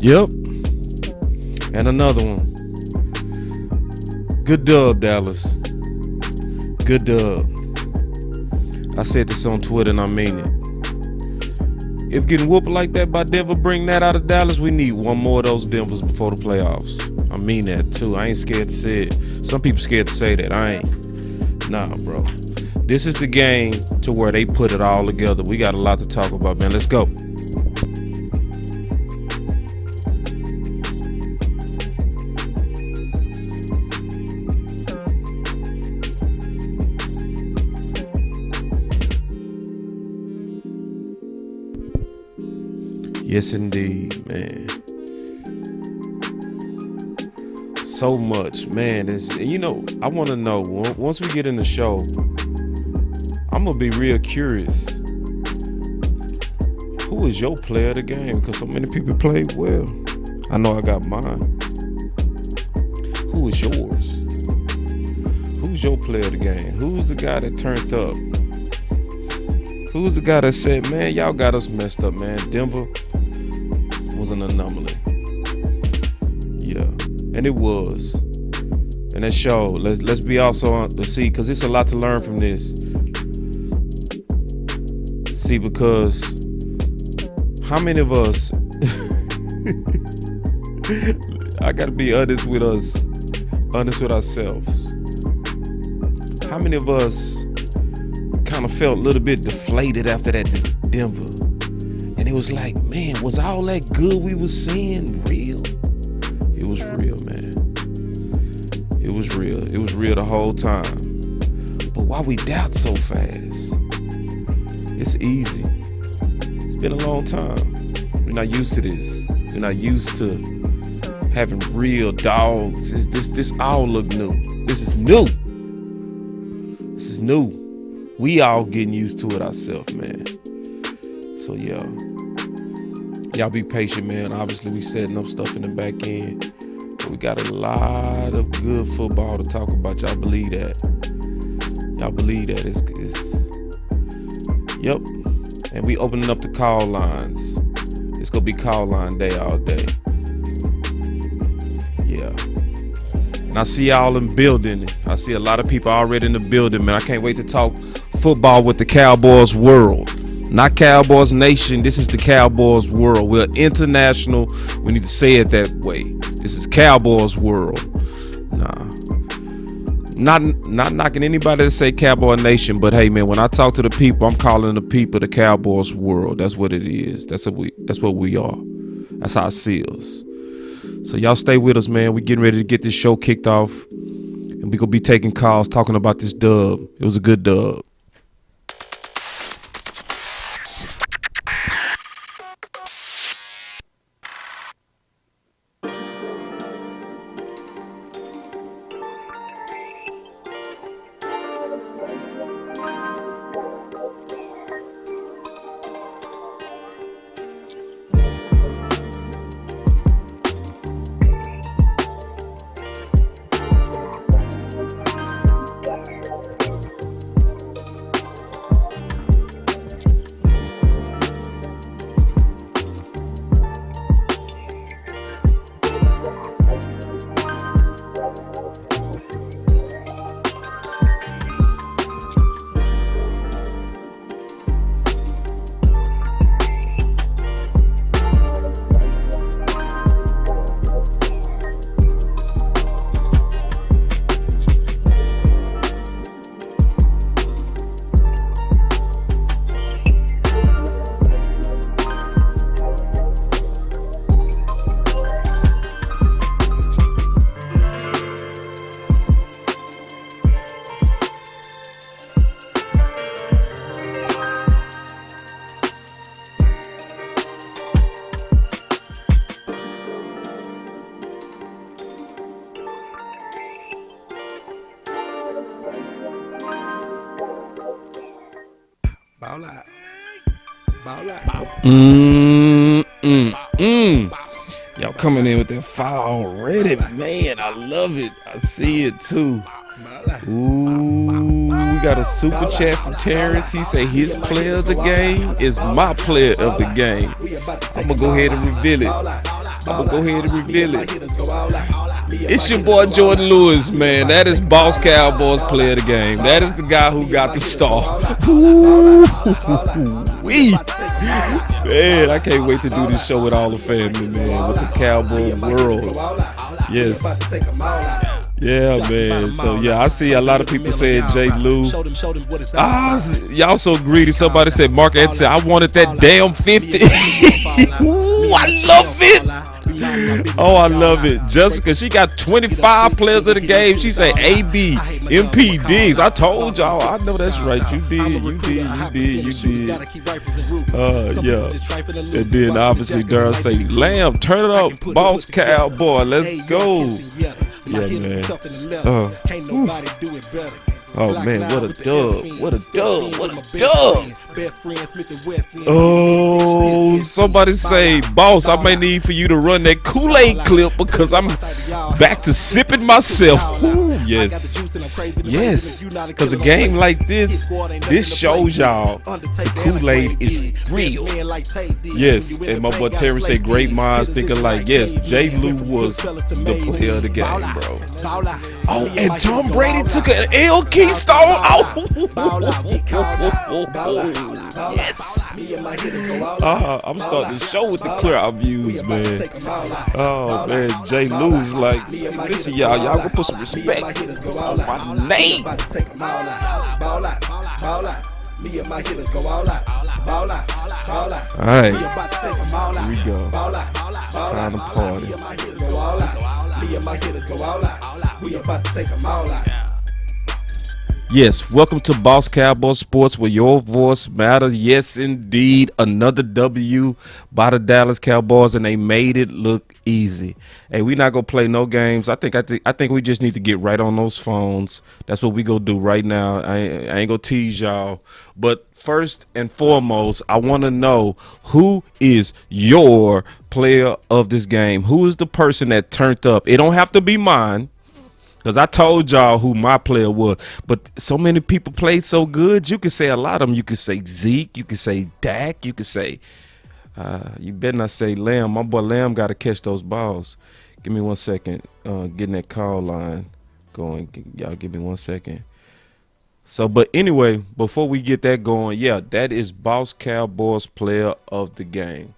Yep. And another one. Good dub, Dallas. Good dub. I said this on Twitter and I mean it. If getting whooped like that by Denver bring that out of Dallas, we need one more of those Denvers before the playoffs. I mean that too. I ain't scared to say it. Some people scared to say that. I ain't. Nah, bro. This is the game to where they put it all together. We got a lot to talk about, man. Let's go. Yes, indeed, man. So much, man. I want to know, once we get in the show, I'm going to be real curious. Who is your player of the game? Because so many people played well. I know I got mine. Who is yours? Who's your player of the game? Who's the guy that turned up? Who's the guy that said, man, y'all got us messed up, man. Denver was an anomaly. Yeah, and it was. And that showed. Let's be also on the see, because it's a lot to learn from this. See, because how many of us I gotta be honest with ourselves. How many of us kind of felt a little bit deflated after that Denver? And it was like, man, was all that good we was seeing real? It was real, man. It was real. It was real the whole time. But why we doubt so fast? It's easy. It's been a long time. We're not used to this. We're not used to having real dogs. This all look new. This is new. This is new. We all getting used to it ourselves, man. So yeah, y'all be patient, man. Obviously, we setting up stuff in the back end. But we got a lot of good football to talk about. Y'all believe that? Y'all believe that? Yep. And we opening up the call lines. It's gonna be call line day all day. Yeah. And I see y'all in building. I see a lot of people already in the building, man. I can't wait to talk football with the Cowboys world. Not Cowboys Nation. This is the Cowboys world. We're international. We need to say it that way. This is Cowboys world. Not knocking anybody to say Cowboy Nation, but hey, man, when I talk to the people, I'm calling the people the Cowboys world. That's what it is. That's what we are. That's how I see us. So y'all stay with us, man. We getting ready to get this show kicked off, and we gonna be taking calls, talking about this dub. It was a good dub. Ball out. Y'all coming in with that fire already, man. I love it. I see it too. Ooh, we got a super chat from Terrence. He say his player of the game is my player of the game. I'm gonna go ahead and reveal it. It's your boy Jordan Lewis, man. That is Boss Cowboys player of the game. That is the guy who got the star. Man, I can't wait to do this show with all the family, man, with the Cowboy world. Yes. Yeah, man. So, yeah, I see a lot of people saying J. Lou. Y'all so greedy. Somebody said, Mark Ed said, I wanted that damn 50. Ooh, I love it. Oh, I love it. Jessica, she got 25 players of the game. She said AB, MP, Diggs. I told y'all. I know that's right. You did. Yeah. And then obviously Daryl say, Lamb, turn it up. Boss Cowboy. Let's go. Yeah, man. Oh, man, what a dub. Oh, somebody say, Boss, I may need for you to run that Kool-Aid clip because I'm back to sipping myself. Ooh, yes. Because a game like this shows y'all the Kool-Aid is real. Yes, and my boy Terry said, great minds think alike. Yes, J. Lou was the player of the game, bro. Oh, and Tom Brady took an L Keystone. Oh, yes. I'm starting the show with the clear out views, man. Oh, man, J. Lou's like, listen, y'all gonna put some respect on my name. Me and my hitters go all out. Ball out. All right. Here we go. Time to party. Me and my hitters go all out. We about to take them all out. Yes, welcome to Boss Cowboy Sports, where your voice matters. Yes, indeed, another W by the Dallas Cowboys, and they made it look easy. Hey, we not gonna play no games. I think we just need to get right on those phones. That's what we gonna do right now. I ain't gonna tease y'all, but first and foremost, I want to know who is your player of this game. Who is the person that turned up? It don't have to be mine, because I told y'all who my player was. But so many people played so good. You could say a lot of them. You could say Zeke. You could say Dak. You could say, you better not say Lamb. My boy Lamb got to catch those balls. Give me 1 second. Getting that call line going. Y'all give me 1 second. So, but anyway, before we get that going, yeah, that is Boss Cowboys player of the game,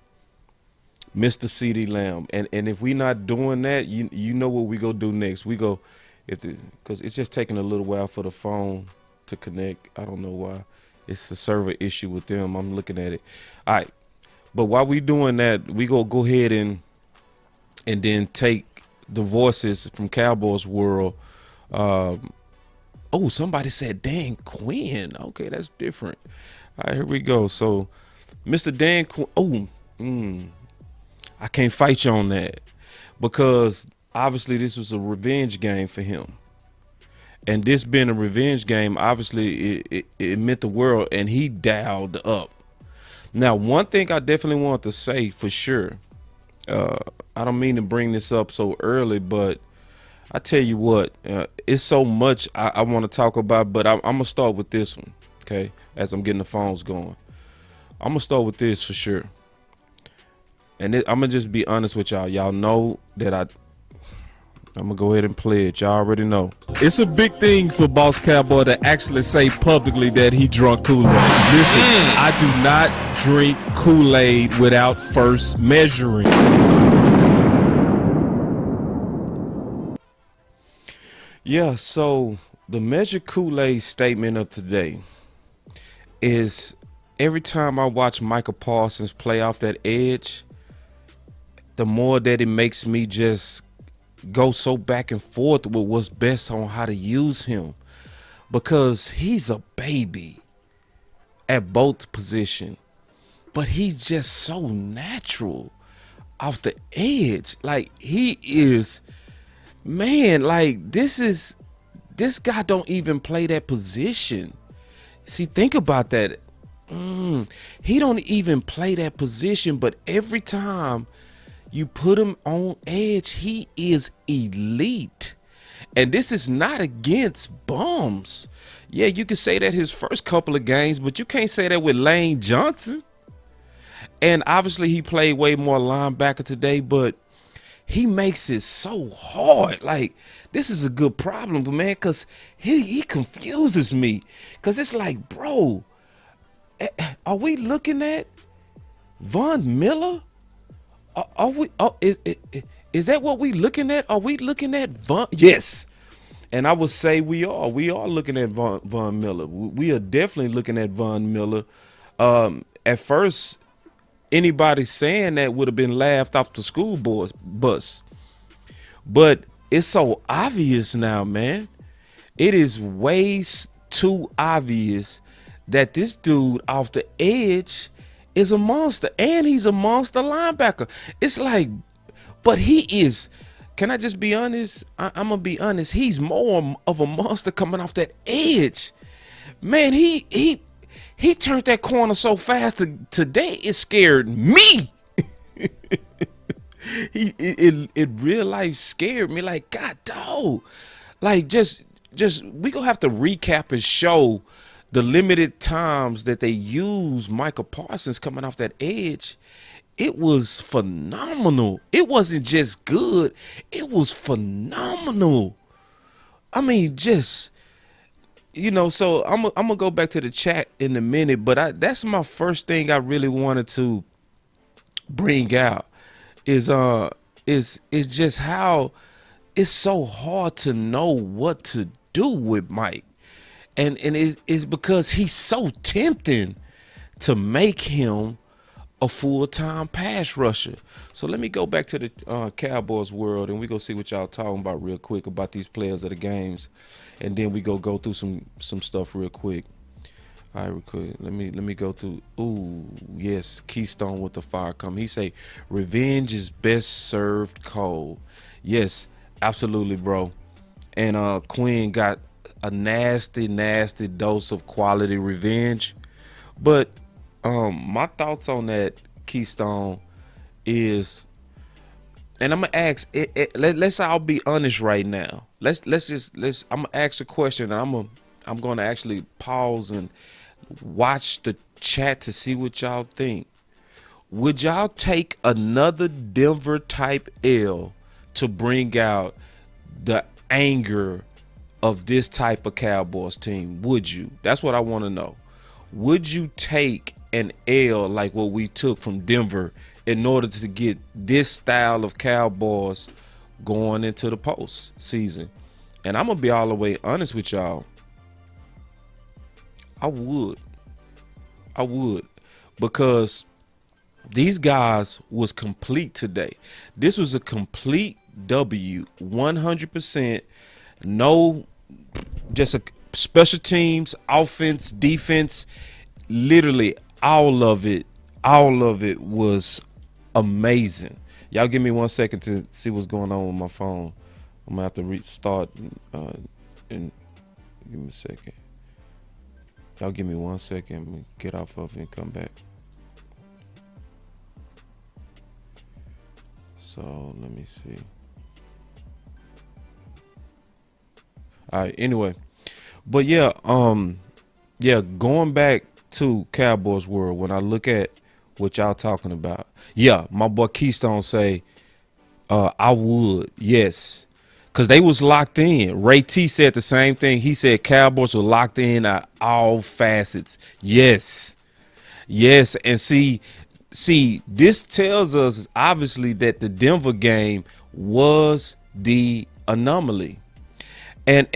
Mr. CeeDee Lamb. And if we not doing that, you know what we go do next. We go, because it's just taking a little while for the phone to connect. I don't know why. It's a server issue with them. I'm looking at it. All right. But while we doing that, we go ahead and then take the voices from Cowboys world. Oh, somebody said Dan Quinn. Okay, that's different. All right, here we go. So, Mr. Dan Quinn. I can't fight you on that, because obviously this was a revenge game for him. And this being a revenge game, obviously it meant the world, and he dialed up. Now, one thing I definitely want to say for sure, I don't mean to bring this up so early, but I tell you what, it's so much I want to talk about, but I'm going to start with this one, okay, as I'm getting the phones going. I'm going to start with this for sure. And I'm going to just be honest with y'all. Y'all know that I'm going to go ahead and play it. Y'all already know. It's a big thing for Boss Cowboy to actually say publicly that he drunk Kool-Aid. Listen, I do not drink Kool-Aid without first measuring. Yeah, so the Measure Kool-Aid statement of today is, every time I watch Micah Parsons play off that edge, the more that it makes me just go so back and forth with what's best on how to use him, because he's a baby at both positions, but he's just so natural off the edge. Like, he is, man, like, this guy don't even play that position. See, think about that. He don't even play that position, but every time you put him on edge, he is elite. And this is not against bums. Yeah, you can say that his first couple of games, but you can't say that with Lane Johnson. And obviously he played way more linebacker today, but he makes it so hard. Like, this is a good problem, man, because he confuses me. Because it's like, bro, are we looking at Von Miller? Are we? Is that what we looking at? Are we looking at Von? Yes. And I would say we are. We are looking at Von Miller. We are definitely looking at Von Miller. At first, anybody saying that would have been laughed off the school bus. But it's so obvious now, man. It is way too obvious that this dude off the edge is a monster. And he's a monster linebacker. It's like, but he is, can I just be honest? I'm going to be honest. He's more of a monster coming off that edge. Man, he turned that corner so fast today, it scared me. It real life scared me. Like, God, dog. Like, just we gonna have to recap and show the limited times that they use Michael Parsons coming off that edge. It was phenomenal. It wasn't just good. It was phenomenal. I mean, just, so I'm gonna go back to the chat in a minute, but that's my first thing I really wanted to bring out is just how it's so hard to know what to do with Mike. And it's because he's so tempting to make him a full-time pass rusher. So let me go back to the Cowboys world, and we go see what y'all talking about real quick about these players of the games, and then we go through some stuff real quick. All right, real quick. Let me go through. Ooh, yes, Keystone with the fire come. He say, revenge is best served cold. Yes, absolutely, bro. And Quinn got a nasty dose of quality revenge. But my thoughts on that, Keystone, is, and I'm gonna ask. Let's all be honest right now. I'm gonna ask a question, and I'm gonna actually pause and watch the chat to see what y'all think. Would y'all take another Denver type L to bring out the anger of this type of Cowboys team? Would you? That's what I want to know. Would you take an L like what we took from Denver in order to get this style of Cowboys going into the postseason? And I'm going to be all the way honest with y'all. I would. Because these guys was complete today. This was a complete W, 100%. No, just a special teams, offense, defense, literally all of it was amazing. Y'all give me 1 second to see what's going on with my phone. I'm gonna have to restart and give me a second. Y'all give me 1 second. I'm gonna get off of it and come back. So let me see. All right, anyway. But yeah, going back to Cowboys world, when I look at what y'all talking about, yeah, my boy Keystone say, I would, yes. Because they was locked in. Ray T said the same thing. He said Cowboys were locked in at all facets. Yes. Yes. And see, this tells us obviously that the Denver game was the anomaly. And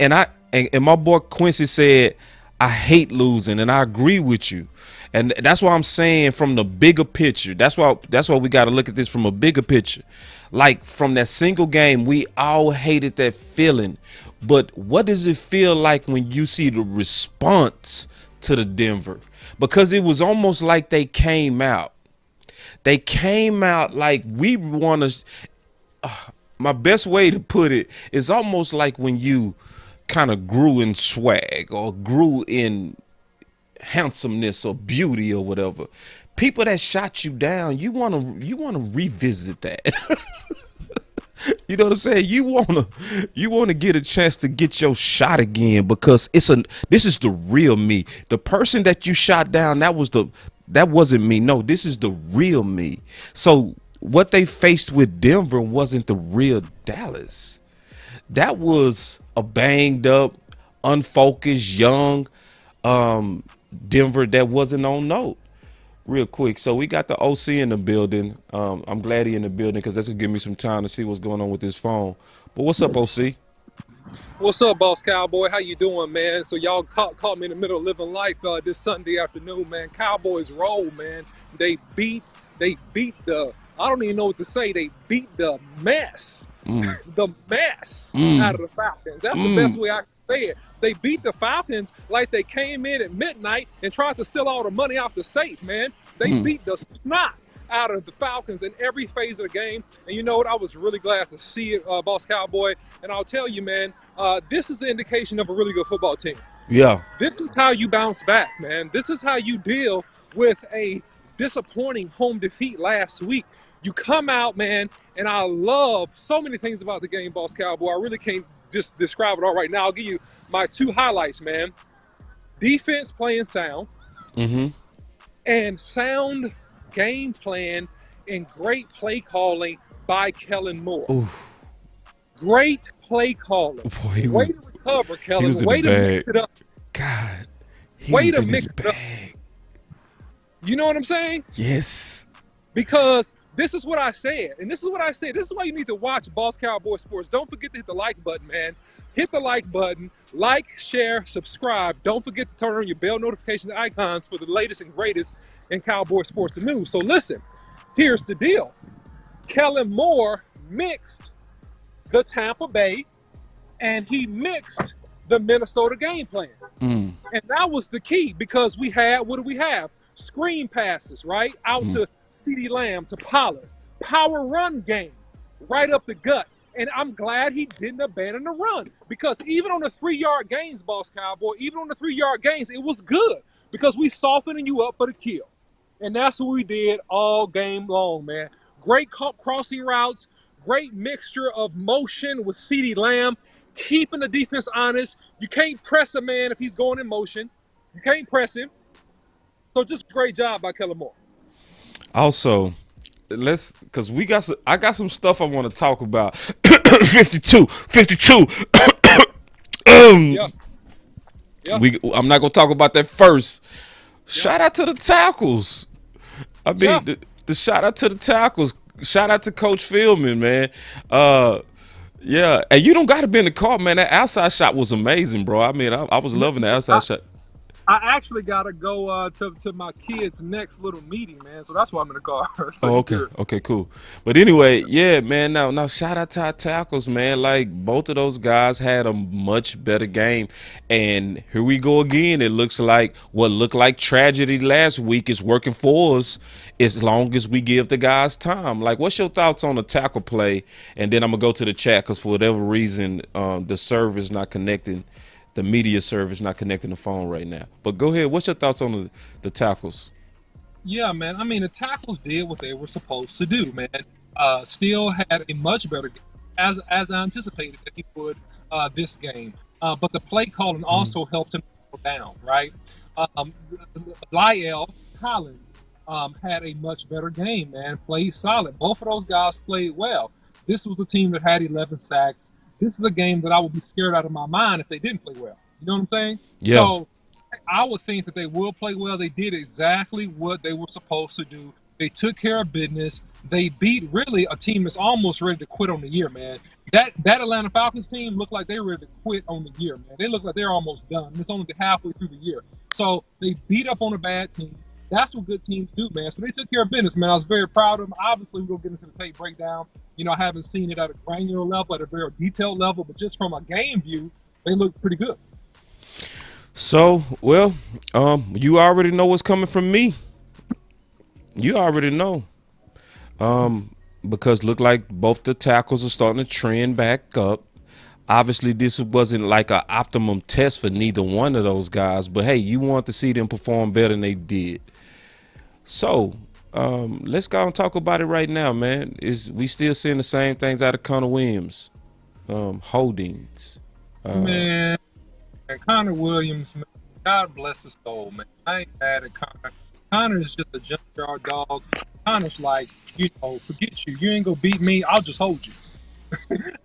my boy Quincy said, I hate losing, and I agree with you. And that's why I'm saying from the bigger picture. That's why we got to look at this from a bigger picture. Like from that single game, we all hated that feeling. But what does it feel like when you see the response to the Denver? Because it was almost like they came out. They came out like we want to. My best way to put it is almost like when you kind of grew in swag or grew in handsomeness or beauty or whatever. People that shot you down, you want to revisit that. You know what I'm saying? You wanna get a chance to get your shot again because this is the real me. The person that you shot down, that wasn't me. No, this is the real me. So what they faced with Denver wasn't the real Dallas. That was a banged up, unfocused, young Denver that wasn't on note. Real quick, so we got the OC in the building. I'm glad he in the building because that's gonna give me some time to see what's going on with his phone. But what's up, OC? What's up, boss cowboy? How you doing, man? So y'all caught me in the middle of living life this Sunday afternoon, man. Cowboys roll, man. They beat the, I don't even know what to say. They beat the mess, the mess out of the Falcons. That's the best way I can say it. They beat the Falcons like they came in at midnight and tried to steal all the money off the safe, man. They beat the snot out of the Falcons in every phase of the game. And you know what? I was really glad to see it, boss cowboy. And I'll tell you, man, this is the indication of a really good football team. Yeah. This is how you bounce back, man. This is how you deal with a disappointing home defeat last week. You come out, man, and I love so many things about the game, boss cowboy. I really can't just describe it all right now. I'll give you my two highlights, man. Defense playing sound and sound game plan and great play calling by Kellen Moore. Oof. Great play calling. Boy, way to recover, Kellen. Way to mix it up. God. Way to mix it up. You know what I'm saying? Yes. Because this is what I said. And this is what I said. This is why you need to watch Boss Cowboy Sports. Don't forget to hit the like button, man. Hit the like button. Like, share, subscribe. Don't forget to turn on your bell notification icons for the latest and greatest in Cowboy sports and news. So listen, here's the deal. Kellen Moore mixed the Tampa Bay and he mixed the Minnesota game plan. And that was the key because we had, what do we have? Screen passes, right? Out to CeeDee Lamb, to Pollard. Power run game, right up the gut. And I'm glad he didn't abandon the run because even on the 3-yard gains, boss cowboy, even on the 3-yard gains, it was good because we softening you up for the kill. And that's what we did all game long, man. Great crossing routes, great mixture of motion with CeeDee Lamb, keeping the defense honest. You can't press a man if he's going in motion. You can't press him. So just great job by Kellen Moore. Also, because I got some stuff I want to talk about. 52. Yeah. I'm not gonna talk about that first. Shout out to the tackles. I mean, the shout out to the tackles. Shout out to Coach Philman, man. Yeah, and you don't got to be in the car, man. That outside shot was amazing, bro. I mean, I was loving the outside shot. I actually got to go to my kid's next little meeting, man. So that's why I'm in the car. So Okay, cool. But anyway, yeah, man. Now, shout out to our tackles, man. Like both of those guys had a much better game, and here we go again. It looks like what looked like tragedy last week is working for us, as long as we give the guys time. Like, what's your thoughts on the tackle play? And then I'm gonna go to the chat because for whatever reason, the server's not connecting. The media service not connecting the phone right now. But go ahead. What's your thoughts on the tackles? Yeah, man. I mean, the tackles did what they were supposed to do, man. Still had a much better game, as I anticipated that he would this game. But the play calling also helped him down, right? Lyle Collins had a much better game, man. Played solid. Both of those guys played well. This was a team that had 11 sacks. This is a game that I would be scared out of my mind if they didn't play well. You know what I'm saying? Yeah. So I would think that they will play well. They did exactly what they were supposed to do. They took care of business. They beat really a team that's almost ready to quit on the year, man. That Atlanta Falcons team looked like they were ready to quit on the year, man. They look like they're almost done. It's only halfway through the year. So they beat up on a bad team. That's what good teams do, man. So they took care of business, man. I was very proud of them. Obviously, we'll get into the tape breakdown. You know, I haven't seen it at a granular level, at a very detailed level, but just from a game view, they look pretty good. So, well, you already know what's coming from me. You already know. Because look like both the tackles are starting to trend back up. Obviously, this wasn't like an optimum test for neither one of those guys. But, hey, you want to see them perform better than they did. So, Let's go and talk about it right now, man. Is we still seeing the same things out of Connor Williams, holdings. Man, and Connor Williams, man, God bless his soul, man. I ain't mad at Connor. Connor is just a junkyard dog. Connor's like, forget you. You ain't gonna beat me. I'll just hold you.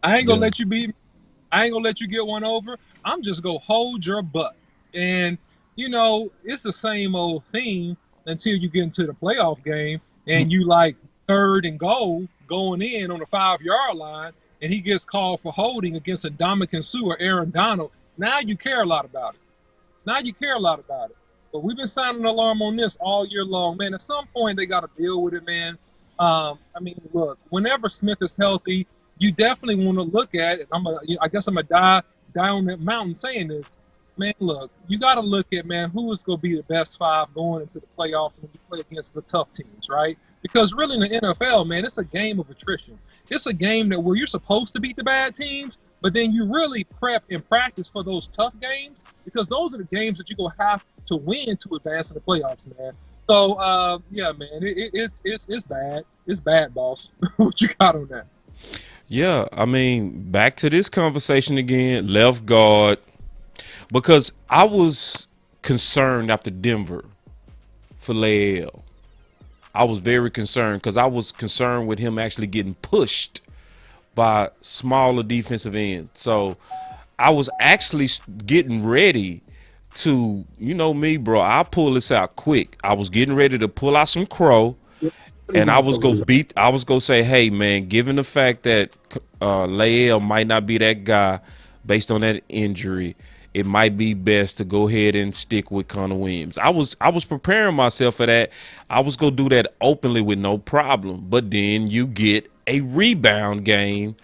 I ain't gonna Yeah. let you beat me. I ain't gonna let you get one over. I'm just gonna hold your butt. And it's the same old thing until you get into the playoff game and you like third and goal going in on the 5-yard line, and he gets called for holding against a Dominican Sue or Aaron Donald. Now you care a lot about it. But we've been sounding an alarm on this all year long, man. At some point, they got to deal with it, man. Look, whenever Smith is healthy, you definitely want to look at it. I guess I'm gonna die on that mountain saying this, man. Look, you got to look at, man, who is going to be the best 5 going into the playoffs when you play against the tough teams, right? Because really in the NFL, man, it's a game of attrition. It's a game that where you're supposed to beat the bad teams, but then you really prep and practice for those tough games, because those are the games that you're going to have to win to advance in the playoffs, man. So, yeah, man, it's bad. It's bad, boss. What you got on that? Yeah, I mean, back to this conversation again, left guard, because I was concerned after Denver for Leal. I was very concerned because I was concerned with him actually getting pushed by smaller defensive ends. So I was actually getting ready to, me, bro, I'll pull this out quick. I was getting ready to pull out some crow. And I was gonna say, hey man, given the fact that Leal might not be that guy based on that injury, it might be best to go ahead and stick with Connor Williams. I was preparing myself for that. I was gonna do that openly with no problem. But then you get a rebound game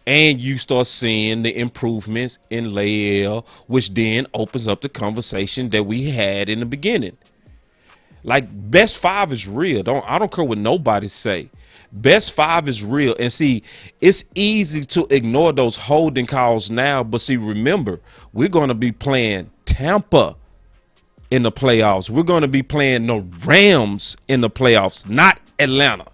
and you start seeing the improvements in Leal, which then opens up the conversation that we had in the beginning. Like, best 5 is real. I don't care what nobody say. Best 5 is real. And see, it's easy to ignore those holding calls now. But see, remember, we're going to be playing Tampa in the playoffs. We're going to be playing the Rams in the playoffs, not Atlanta.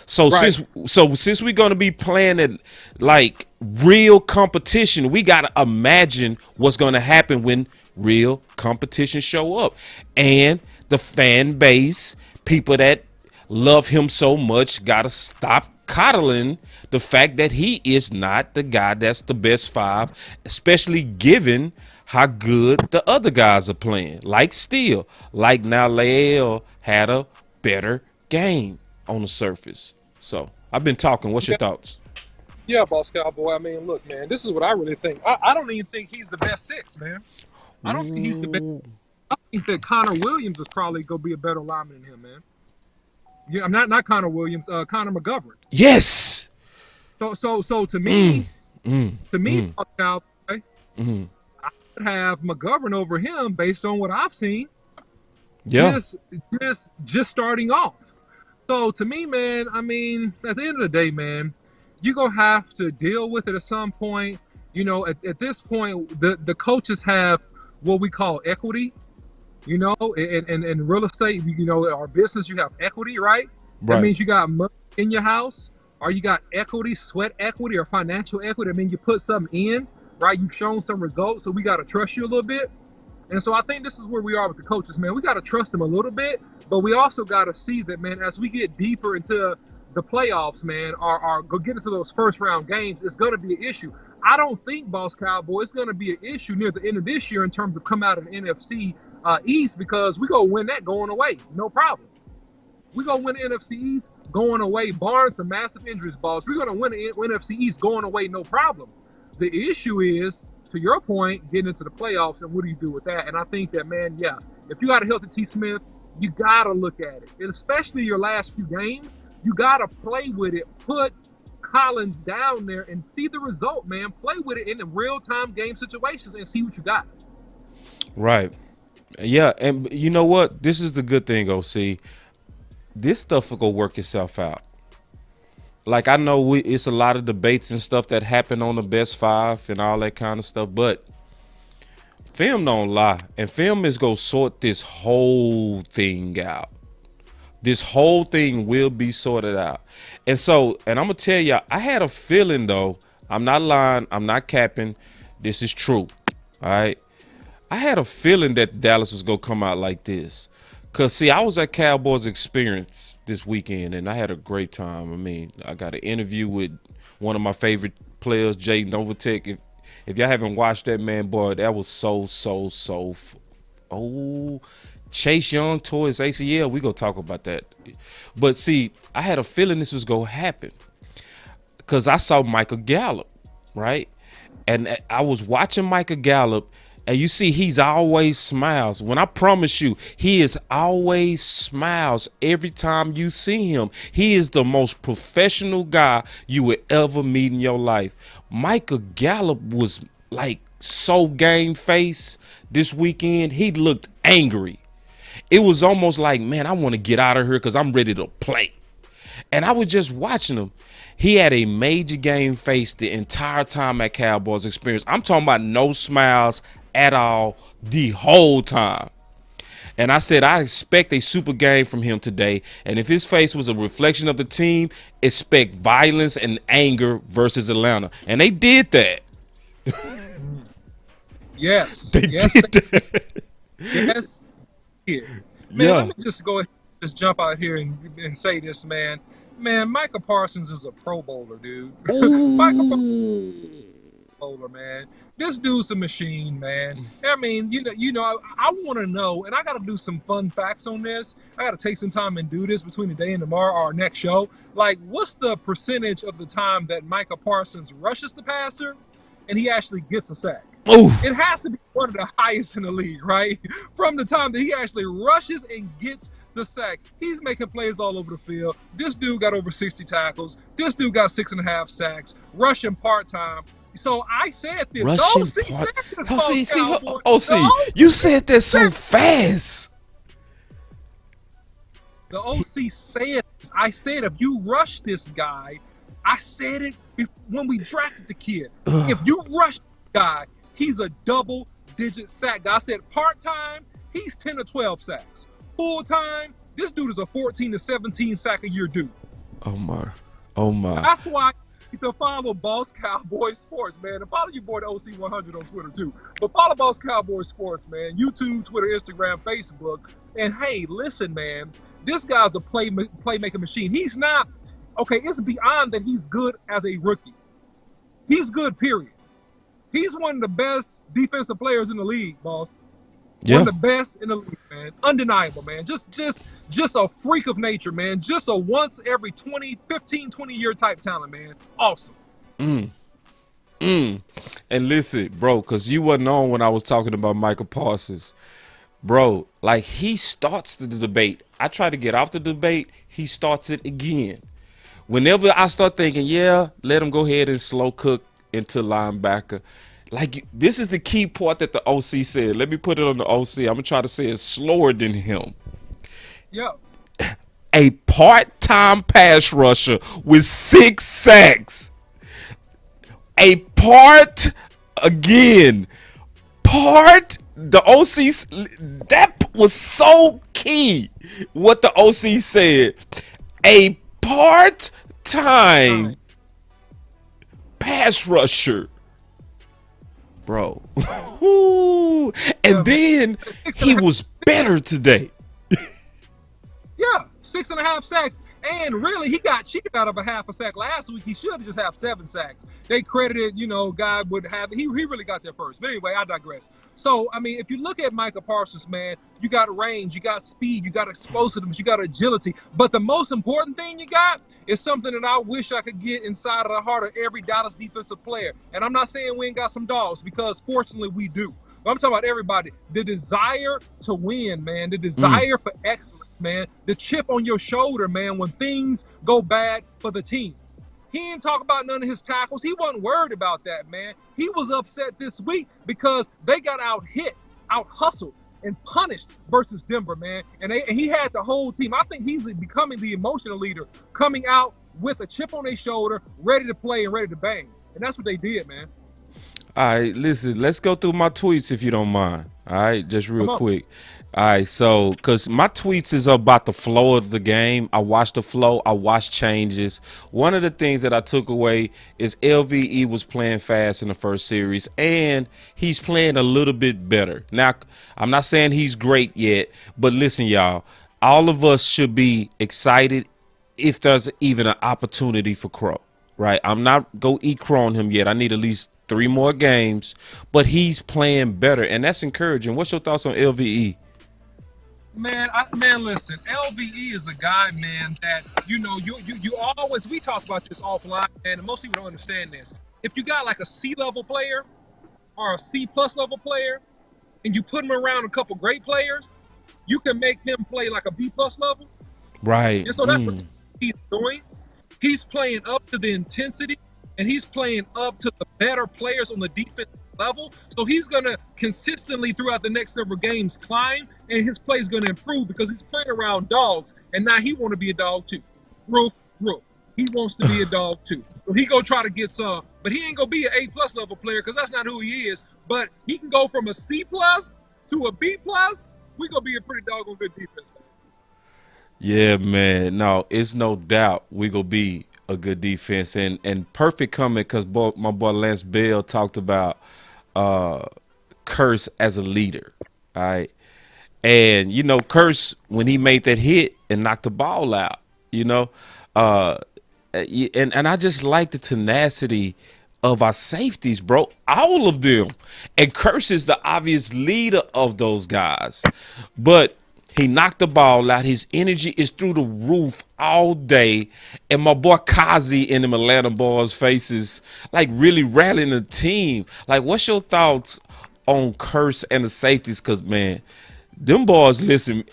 So right. since we're going to be playing it like real competition, we got to imagine what's going to happen when real competition show up. And the fan base, people that love him so much, got to stop coddling the fact that he is not the guy that's the best 5, especially given how good the other guys are playing. Like Steele, like now Leal had a better game on the surface. So I've been talking. What's your thoughts? Yeah, Boss Cowboy. I mean, look, man, this is what I really think. I don't even think he's the best 6, man. I don't think he's the best. I think that Connor Williams is probably gonna be a better lineman than him, man. Yeah, I'm not Connor Williams, Connor McGovern. Yes. So to me, I would have McGovern over him based on what I've seen. Yeah. Just starting off. So to me, man, I mean, at the end of the day, man, you're gonna have to deal with it at some point. At this point, the coaches have what we call equity. In real estate, our business, you have equity, right? That means you got money in your house, or you got equity, sweat equity, or financial equity. I mean, you put something in, right? You've shown some results, so we got to trust you a little bit. And so I think this is where we are with the coaches, man. We got to trust them a little bit, but we also got to see that, man, as we get deeper into the playoffs, man, or go get into those first round games, it's going to be an issue. I don't think, Boss Cowboy, it's going to be an issue near the end of this year in terms of come out of the NFC East, because we're going to win that going away. No problem. We're going to win the NFC East going away, barring some massive injuries, boss. We're going to win the NFC East going away, no problem. The issue is, to your point, getting into the playoffs, and what do you do with that? And I think that, man, yeah, if you got a healthy T. Smith, you got to look at it. And especially your last few games, you got to play with it. Put Collins down there and see the result, man. Play with it in the real-time game situations and see what you got. Right. Yeah, and you know what? This is the good thing, OC. This stuff will go work itself out. Like, I know it's a lot of debates and stuff that happen on the best 5 and all that kind of stuff, but film don't lie. And film is going to sort this whole thing out. This whole thing will be sorted out. And so, and I'm gonna tell y'all, I had a feeling though. I'm not lying. I'm not capping. This is true. All right. I had a feeling that Dallas was gonna come out like this. Cause see, I was at Cowboys Experience this weekend and I had a great time. I mean, I got an interview with one of my favorite players, Jay Novatek. If y'all haven't watched that, man, boy, that was oh, Chase Young tore his ACL. We gonna talk about that. But see, I had a feeling this was gonna happen because I saw Michael Gallup, right? And I was watching Michael Gallup, and you see he's always smiles. When I promise you, he is always smiles every time you see him. He is the most professional guy you would ever meet in your life. Michael Gallup was like so game face this weekend. He looked angry. It was almost like, man, I want to get out of here because I'm ready to play. And I was just watching him. He had a major game face the entire time at Cowboys Experience. I'm talking about no smiles at all the whole time. And I said, I expect a super game from him today. And if his face was a reflection of the team, expect violence and anger versus Atlanta. And they did that. Yes. They yes, did that. Yes. Yeah. Man, Yeah. let me just go ahead and just jump out here and say this, man. Man, Micah Parsons is a Pro Bowler, dude. Micah Parsons, bowler, man. This dude's a machine, man. I mean, I want to know, and I got to do some fun facts on this. I got to take some time and do this between today and tomorrow, our next show. Like, what's the percentage of the time that Micah Parsons rushes the passer and he actually gets a sack? Ooh. It has to be one of the highest in the league, right? From the time that he actually rushes and gets the sack, he's making plays all over the field. This dude got over 60 tackles. This dude got 6.5 sacks, rushing part-time. So I said this. Rushing part. OC, you said that so fast. The OC said this. I said if you rush this guy, I said it when we drafted the kid. If you rush this guy, he's a double-digit sack guy. I said part-time, he's 10 to 12 sacks. Full-time, this dude is a 14 to 17 sack a year dude. Oh my. That's why to follow Boss Cowboy Sports, man. And follow your boy, the OC100 on Twitter, too. But follow Boss Cowboy Sports, man. YouTube, Twitter, Instagram, Facebook. And, hey, listen, man. This guy's a playmaker machine. He's not, okay, it's beyond that he's good as a rookie. He's good, period. He's one of the best defensive players in the league, boss. Yeah. One of the best in the league, man. Undeniable, man. Just a freak of nature, man. Just a once every 15, 20-year type talent, man. Awesome. And listen, bro, because you wasn't on when I was talking about Michael Parsons. Bro, like he starts the debate. I try to get off the debate. He starts it again. Whenever I start thinking, yeah, let him go ahead and slow cook into linebacker. Like, this is the key part that the OC said. Let me put it on the OC. I'm going to try to say it slower than him. Yep. A part-time pass rusher with 6 sacks. The OC, that was so key what the OC said. A part-time pass rusher. Bro. And then he was better today. Yeah, 6.5 sacks. And really, he got cheated out of a half a sack last week. He should just have 7 sacks. They credited, guy would have, he really got there first. But anyway, I digress. So, I mean, if you look at Micah Parsons, man, you got range, you got speed, you got explosiveness, you got agility. But the most important thing you got is something that I wish I could get inside of the heart of every Dallas defensive player. And I'm not saying we ain't got some dogs, because fortunately we do. But I'm talking about everybody. The desire to win, man. The desire for excellence, man. The chip on your shoulder, man, when things go bad for the team. He didn't talk about none of his tackles. He wasn't worried about that, man. He was upset this week because they got out hustled and punished versus Denver, man. And he had the whole team. I think he's becoming the emotional leader, coming out with a chip on their shoulder, ready to play and ready to bang. And that's what they did, man. All right, listen, let's go through my tweets if you don't mind. All right, just real quick. All right, so because my tweets is about the flow of the game. I watched the flow. I watched changes. One of the things that I took away is LVE was playing fast in the first series, and he's playing a little bit better. Now, I'm not saying he's great yet, but listen, y'all, all of us should be excited if there's even an opportunity for Crow. Right? I'm not go eat Crow on him yet. I need at least 3 more games, but he's playing better, and that's encouraging. What's your thoughts on LVE? Man, listen. LVE is a guy, man, that you always we talk about this offline, man, and most people don't understand this. If you got like a C level player or a C plus level player, and you put him around a couple great players, you can make him play like a B plus level. Right. And so that's what he's doing. He's playing up to the intensity, and he's playing up to the better players on the defense level. So he's going to consistently throughout the next several games climb, and his play is going to improve because he's playing around dogs, and now he want to be a dog too. Roof. He wants to be a dog too. So he go try to get some, but he ain't going to be an A plus level player because that's not who he is. But he can go from a C plus to a B plus. We're going to be a pretty doggone good defense. Yeah, man. No, it's no doubt we gonna be a good defense, and perfect comment because my boy Lance Bell talked about Curse as a leader. All right, and Curse when he made that hit and knocked the ball out. And I just like the tenacity of our safeties, bro. All of them, and Curse is the obvious leader of those guys, but he knocked the ball out. His energy is through the roof all day. And my boy Kazi in them Atlanta Boys faces, like really rallying the team. Like, what's your thoughts on Curse and the safeties? Because, man, them boys, listen,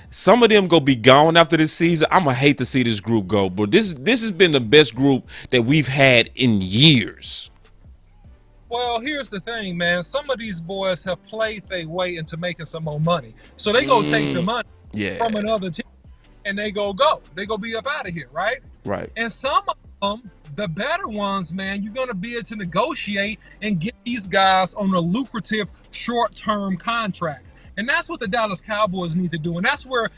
some of them go be gone after this season. I'm going to hate to see this group go. But this has been the best group that we've had in years. Well, here's the thing, man. Some of these boys have played their way into making some more money. So they go take the money from another team and they go. They go be up out of here, right? Right. And some of them, the better ones, man, you're going to be able to negotiate and get these guys on a lucrative short-term contract. And that's what the Dallas Cowboys need to do. And that's where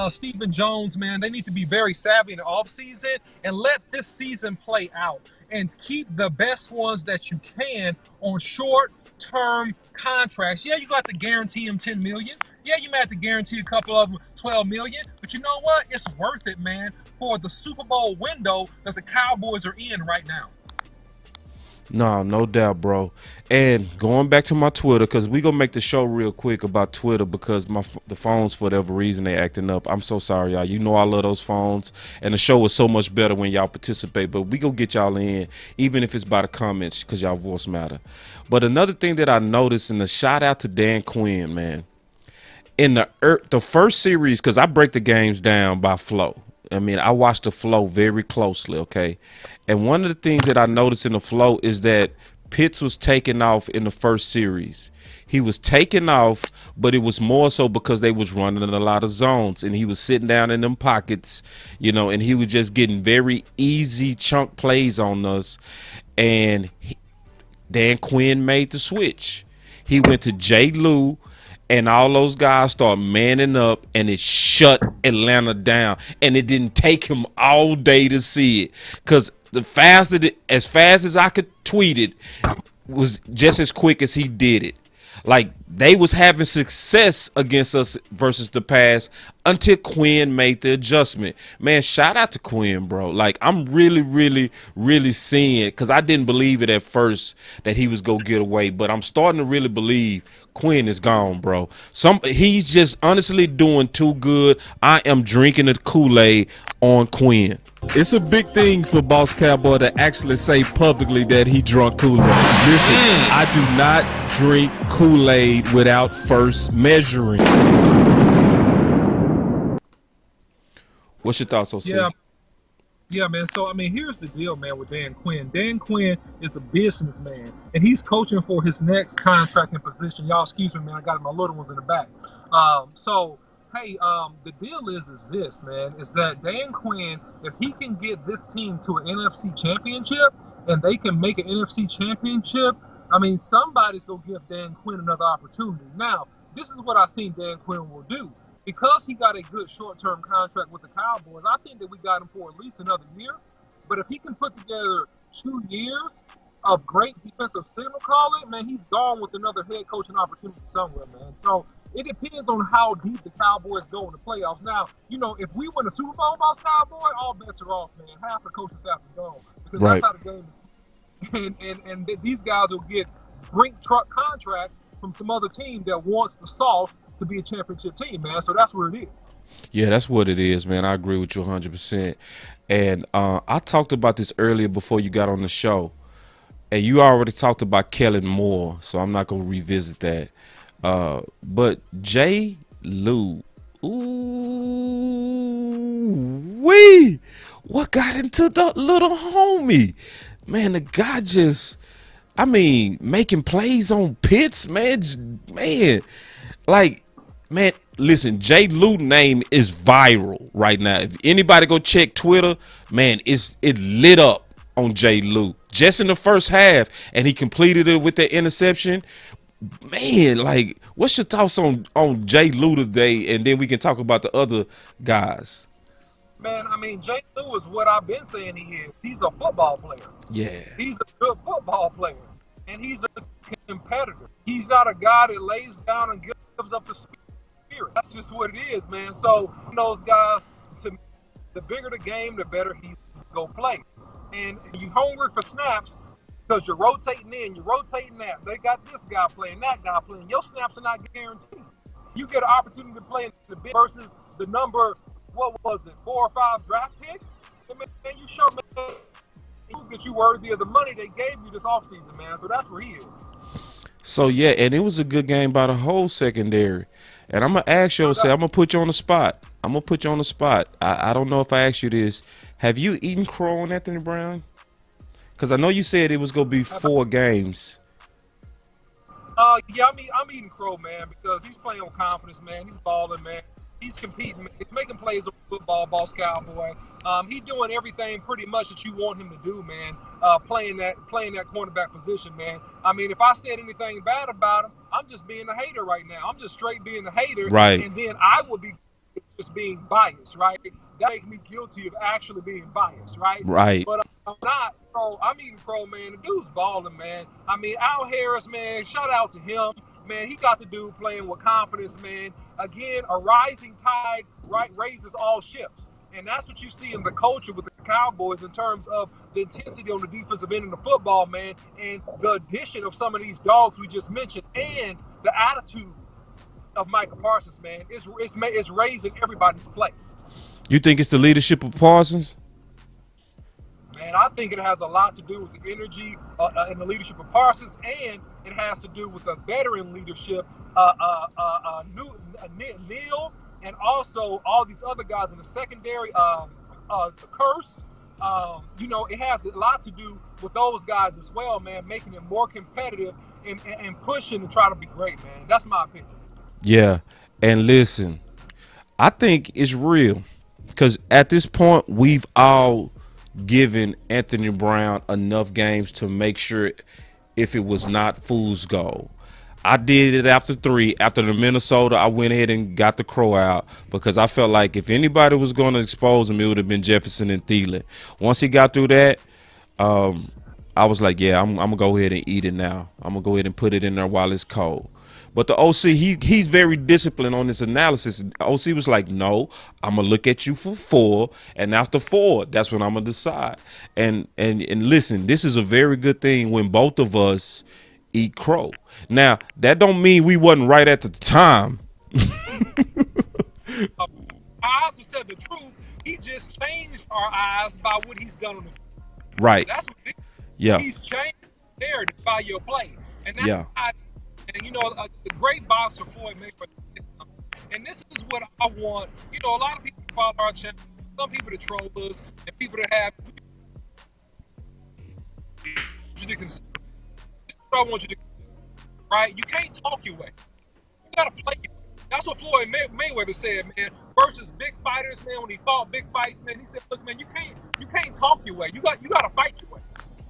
Stephen Jones, man, they need to be very savvy in the offseason and let this season play out and keep the best ones that you can on short-term contracts. Yeah, you got to guarantee them $10 million. Yeah, you might have to guarantee a couple of them $12 million. But you know what? It's worth it, man, for the Super Bowl window that the Cowboys are in right now. No doubt, bro. And going back to my Twitter, because we gonna make the show real quick about Twitter because the phones, for whatever reason, they acting up. I'm so sorry, y'all. You know I love those phones, and the show is so much better when y'all participate. But we gonna get y'all in, even if it's by the comments, because y'all voice matter. But another thing that I noticed, and the shout out to Dan Quinn, man, in the first series, because I break the games down by flow. I mean, I watched the flow very closely, okay? And one of the things that I noticed in the flow is that Pitts was taking off in the first series. He was taking off, but it was more so because they was running in a lot of zones, and he was sitting down in them pockets, and he was just getting very easy chunk plays on us. And Dan Quinn made the switch. He went to J. Lou, and all those guys start manning up, and it shut Atlanta down. And it didn't take him all day to see it, because as fast as I could tweet it was just as quick as he did it. Like, they was having success against us versus the past until Quinn made the adjustment. Man, shout out to Quinn, bro. Like, I'm really, really, really seeing it, because I didn't believe it at first that he was going to get away, but I'm starting to really believe Quinn is gone, bro. He's just honestly doing too good. I am drinking the Kool-Aid on Quinn. It's a big thing for Boss Cowboy to actually say publicly that he drunk Kool-Aid. Listen, I do not drink Kool-Aid without first measuring. What's your thoughts, OC? Yeah, man. So, I mean, here's the deal, man, with Dan Quinn. Dan Quinn is a businessman, and he's coaching for his next contracting position. Y'all, excuse me, man. I got my little ones in the back. Hey, the deal is this, man, is that Dan Quinn, if he can get this team to an NFC championship and they can make an NFC championship, I mean, somebody's going to give Dan Quinn another opportunity. Now, this is what I think Dan Quinn will do. Because he got a good short-term contract with the Cowboys, I think that we got him for at least another year. But if he can put together 2 years of great defensive signal calling, man, he's gone with another head coaching opportunity somewhere, man. So it depends on how deep the Cowboys go in the playoffs. Now, if we win a Super Bowl about Cowboys, all bets are off, man. Half the coaching staff is gone because Right. that's how the game is. And these guys will get brink truck contracts from some other team that wants the sauce to be a championship team, man. So that's where it is. Yeah, that's what it is, man. I agree with you 100%. And I talked about this earlier before you got on the show. And you already talked about Kellen Moore, so I'm not going to revisit that. But Jay Lou, ooh, wee, what got into the little homie? Man, the guy just, making plays on Pitts, man. Like, man, listen, Jay Lou name is viral right now. If anybody go check Twitter, man, it lit up on Jay Lou just in the first half, and he completed it with that interception. Man, like, what's your thoughts on Jay Lou today? And then we can talk about the other guys. Man, Jay Lou is what I've been saying he is. He's a football player. Yeah. He's a good football player. And he's a competitor. He's not a guy that lays down and gives up the spirit. That's just what it is, man. So those guys, to me, the bigger the game, the better he's go play. And you hungry for snaps because you're rotating in, you're rotating that. They got this guy playing, that guy playing. Your snaps are not guaranteed. You get an opportunity to play in the big versus the number, what was it, 4 or 5 draft pick? And man, you show man that you worthy of the money they gave you this offseason, man. So that's where he is. So yeah, and it was a good game by the whole secondary. And I'm gonna ask you, I'm gonna put you on the spot. I don't know if I asked you this. Have you eaten crow on Anthony Brown? Because I know you said it was gonna be 4 games. Yeah, I'm eating crow, man, because he's playing with confidence, man. He's balling, man. He's competing. He's making plays on football, boss Cowboy. He's doing everything pretty much that you want him to do, man. Playing that cornerback position, man. If I said anything bad about him, I'm just being a hater right now. I'm just straight being a hater. Right. And then I would be just being biased, right? That makes me guilty of actually being biased, right? Right. But I'm not. So I'm eating crow, man. The dude's balling, man. Al Harris, man, shout out to him. Man, he got the dude playing with confidence, man. Again, a rising tide, right, raises all ships. And that's what you see in the culture with the Cowboys in terms of the intensity on the defensive end of the football, man, and the addition of some of these dogs we just mentioned, and the attitude of Micah Parsons, man. It's raising everybody's play. You think it's the leadership of Parsons? Man, I think it has a lot to do with the energy and the leadership of Parsons, and it has to do with the veteran leadership, Neil, and also all these other guys in the secondary, the Curse. It has a lot to do with those guys as well, man, making it more competitive and pushing to try to be great, man. That's my opinion. Yeah, and listen, I think it's real because at this point we've all given Anthony Brown enough games to make sure if it was not fool's gold. I did it after 3. After the Minnesota, I went ahead and got the crow out because I felt like if anybody was going to expose him, it would have been Jefferson and Thielen. Once he got through that, I was like, yeah, I'm going to go ahead and eat it now. I'm going to go ahead and put it in there while it's cold. But the OC, he's very disciplined on this analysis. OC was like, no, I'm going to look at you for 4. And after 4, that's when I'm going to decide. And listen, this is a very good thing when both of us eat crow. Now, that don't mean we wasn't right at the time. Our eyes have said the truth. He just changed our eyes by what he's done on the field. Right. That's what it is. Yeah. He's changed the narrative by your play. And that's Yeah. And the great boxer Floyd Mayweather. And this is what I want. A lot of people follow our channel. Some people that troll us, and people that have you to consider. This is what I want you to consider, right? You can't talk your way. You gotta play your way. That's what Floyd Mayweather said, man. Versus big fighters, man. When he fought big fights, man, he said, "Look, man, you can't talk your way. You gotta fight your way.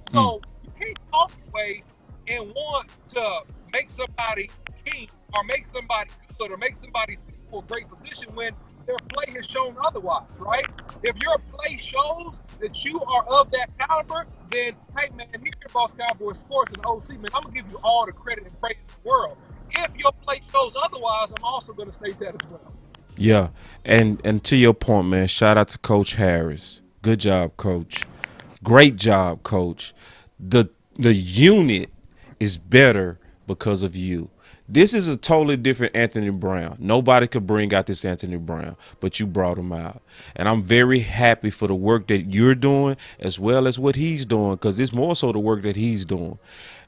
So you can't talk your way and want to make somebody king or make somebody good or make somebody fit for a great position when their play has shown otherwise, right? If your play shows that you are of that caliber, then hey man, here at Boss Cowboys Sports and OC, man, I'm gonna give you all the credit and praise in the world. If your play shows otherwise, I'm also gonna state that as well. Yeah, and to your point, man, shout out to Coach Harris. Good job, Coach. Great job, Coach. The unit is better because of you. This is a totally different Anthony Brown. Nobody could bring out this Anthony Brown, but you brought him out. And I'm very happy for the work that you're doing as well as what he's doing, because it's more so the work that he's doing.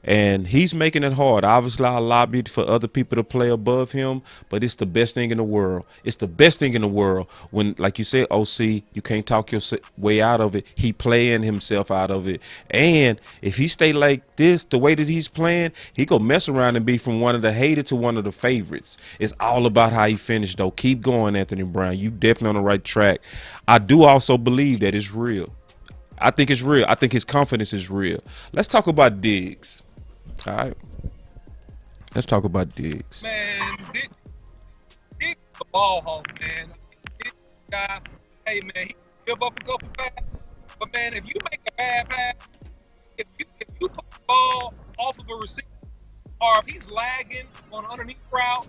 And he's making it hard. Obviously, I lobbied for other people to play above him, but it's the best thing in the world. It's the best thing in the world when, like you said, OC, you can't talk your way out of it. He playing himself out of it. And if he stay like this, the way that he's playing, he go mess around and be from one of the hated to one of the favorites. It's all about how he finished, though. Keep going, Anthony Brown. You definitely on the right track. I do also believe that it's real. I think it's real. I think his confidence is real. Let's talk about Diggs. All right. Let's talk about Diggs. Man, Diggs is a ball hawk, man. This guy, hey man, he give up a couple passes, but man, if you make a bad pass, if you put the ball off of a receiver, or if he's lagging on an underneath route,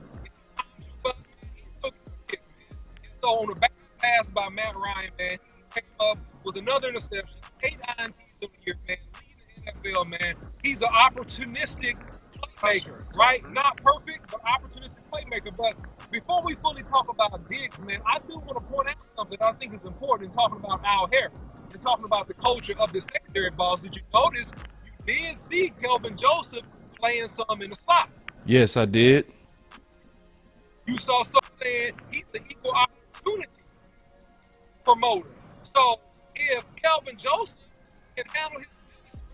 he's still get it, man. And so on the back pass by Matt Ryan, man, he came up with another interception, 8 INTs of the year, man. NFL, man. He's an opportunistic playmaker, right? Not perfect, but opportunistic playmaker. But before we fully talk about Diggs, man, I do want to point out something I think is important in talking about Al Harris and talking about the culture of the secondary balls. Did you notice you did see Kelvin Joseph playing some in the slot? Yes, I did. You saw some saying he's an equal opportunity promoter. So if Kelvin Joseph can handle his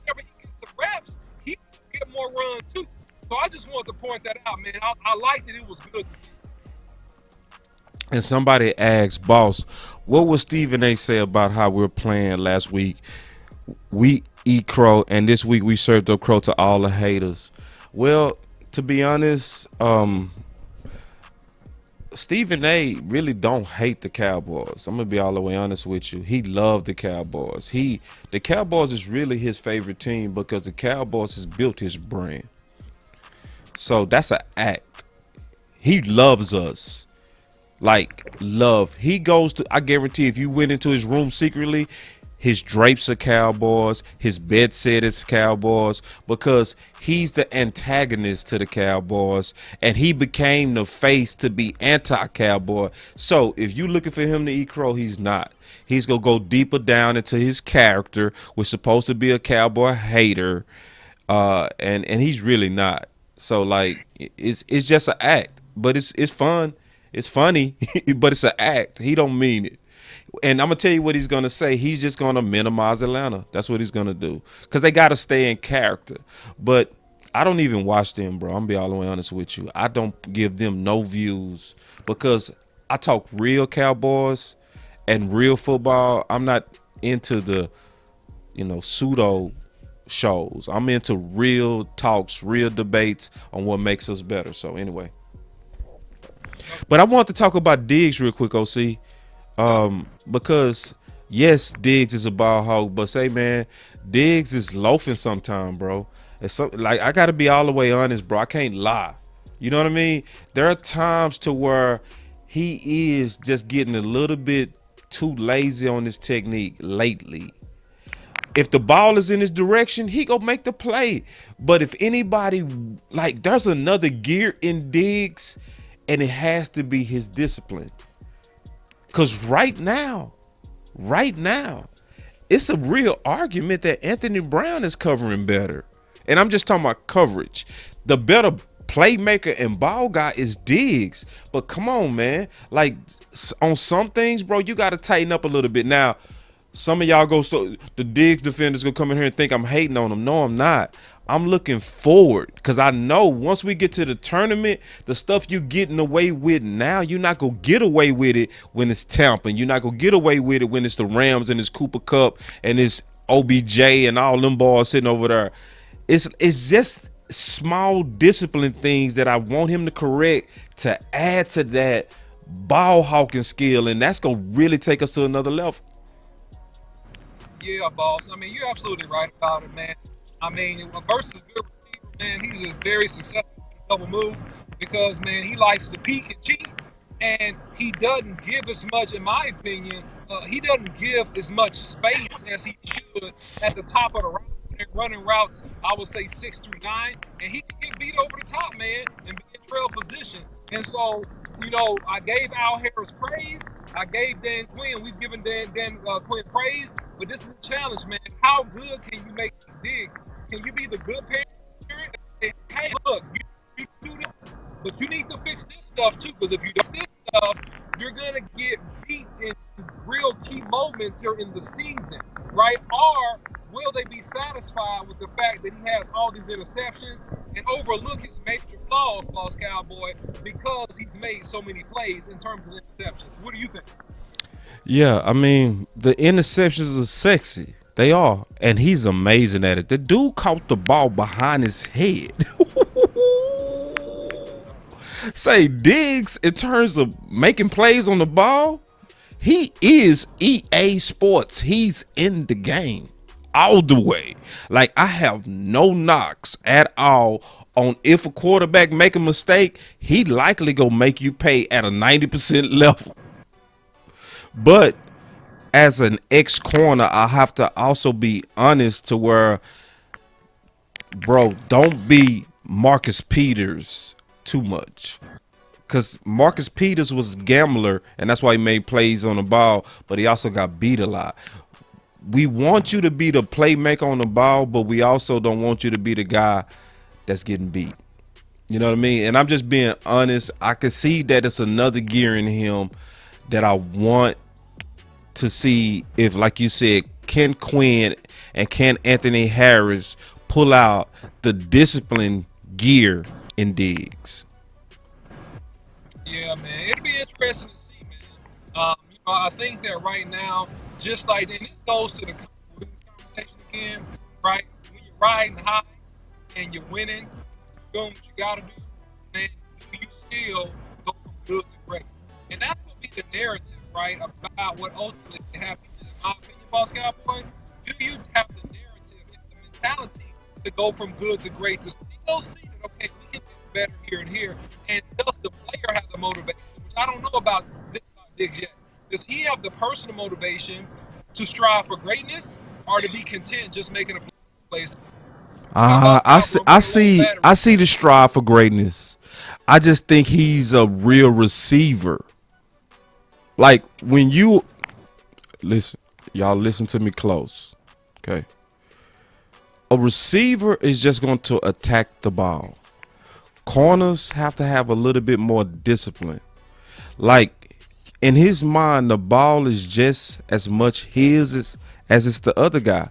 whenever he gets some reps, he will get more run too. So I just wanted to point that out, man. I liked it. It was good to see. And somebody asked, boss, what would Stephen A say about how we're playing last week? We eat crow, and this week we served up crow to all the haters. Well, to be honest, Stephen A really don't hate the Cowboys. I'm gonna be all the way honest with you. He loved the Cowboys. The Cowboys is really his favorite team because the Cowboys has built his brand. So that's an act. He loves us. Like love. He goes to, I guarantee if you went into his room secretly, his drapes are Cowboys, his bed set is Cowboys, because he's the antagonist to the Cowboys, and he became the face to be anti-Cowboy. So if you're looking for him to eat crow, he's not. He's gonna go deeper down into his character, which is supposed to be a Cowboy hater, and he's really not. So like it's just an act, but it's fun, it's funny, but it's an act. He don't mean it. And I'm gonna tell you what he's gonna say. He's just gonna minimize Atlanta. That's what he's gonna do, because they gotta stay in character. But I don't even watch them, bro. I'm gonna be all the way honest with you. I don't give them no views because I talk real Cowboys and real football. I'm not into the, pseudo shows. I'm into real talks, real debates on what makes us better. So anyway, but I want to talk about Diggs real quick, OC. Because yes, Diggs is a ball hog, but say, man, Diggs is loafing sometime, bro. It's like, I gotta be all the way honest, bro. I can't lie. You know what I mean? There are times to where he is just getting a little bit too lazy on his technique lately. If the ball is in his direction, he go make the play. But if anybody, like, there's another gear in Diggs, and it has to be his discipline. Because right now, it's a real argument that Anthony Brown is covering better. And I'm just talking about coverage. The better playmaker and ball guy is Diggs. But come on, man. Like, on some things, bro, you got to tighten up a little bit. Now, some of y'all the Diggs defenders gonna come in here and think I'm hating on them. No, I'm not. I'm looking forward, because I know once we get to the tournament, the stuff you getting away with now, you're not going to get away with it when it's Tampa. You're not going to get away with it when it's the Rams and it's Cooper Kupp and it's OBJ and all them balls sitting over there. It's just small discipline things that I want him to correct to add to that ball hawking skill, and that's gonna really take us to another level. Yeah, boss. I mean, you're absolutely right about it, man. I mean, versus good receiver, man, he's a very successful double move because, man, he likes to peek and cheat, and he doesn't give as much, in my opinion. He doesn't give as much space as he should at the top of the route. When they're running routes, I would say 6 through 9, and he can get beat over the top, man, and be in trail position. And so, I gave Al Harris praise. I gave Dan Quinn. We've given Dan Quinn praise, but this is a challenge, man. How good can you make digs? Can you be the good parent? And say, hey, look, you do this, but you need to fix this stuff too, because if you do this stuff, you're gonna get beat in real key moments here in the season, right? Or will they be satisfied with the fact that he has all these interceptions and overlook his major flaws, Lost Cowboy, because he's made so many plays in terms of interceptions? What do you think? Yeah, I mean, the interceptions are sexy. They are. And he's amazing at it. The dude caught the ball behind his head. Say, Diggs, in terms of making plays on the ball, he is EA Sports. He's in the game all the way. Like, I have no knocks at all on if a quarterback make a mistake, he likely gonna make you pay at a 90% level. But as an ex-corner, I have to also be honest to where, bro, don't be Marcus Peters too much. Because Marcus Peters was a gambler, and that's why he made plays on the ball, but he also got beat a lot. We want you to be the playmaker on the ball, but we also don't want you to be the guy that's getting beat. You know what I mean? And I'm just being honest. I can see that it's another gear in him that I want to see if, like you said, Ken Quinn and Ken Anthony Harris pull out the discipline gear in Diggs. Yeah, man, it'll be interesting to see, man. I think that right now, just like, and this goes to the conversation again, right? When you're riding high and you're winning, doing what you gotta do, man, do you still go from good to great? And that's gonna be the narrative, right, about what ultimately happens. In my opinion, Boss Cowboy, do you have the narrative and the mentality to go from good to great, to still see that, okay, we can get better here and here, and does the player have the motivation, which I don't know about this Diggs yet. Does he have the personal motivation to strive for greatness or to be content just making a place? I see the strive for greatness. I just think he's a real receiver. Like, when you listen, y'all listen to me close, okay? A receiver is just going to attack the ball. Corners have to have a little bit more discipline. Like, in his mind, the ball is just as much his as it's the other guy.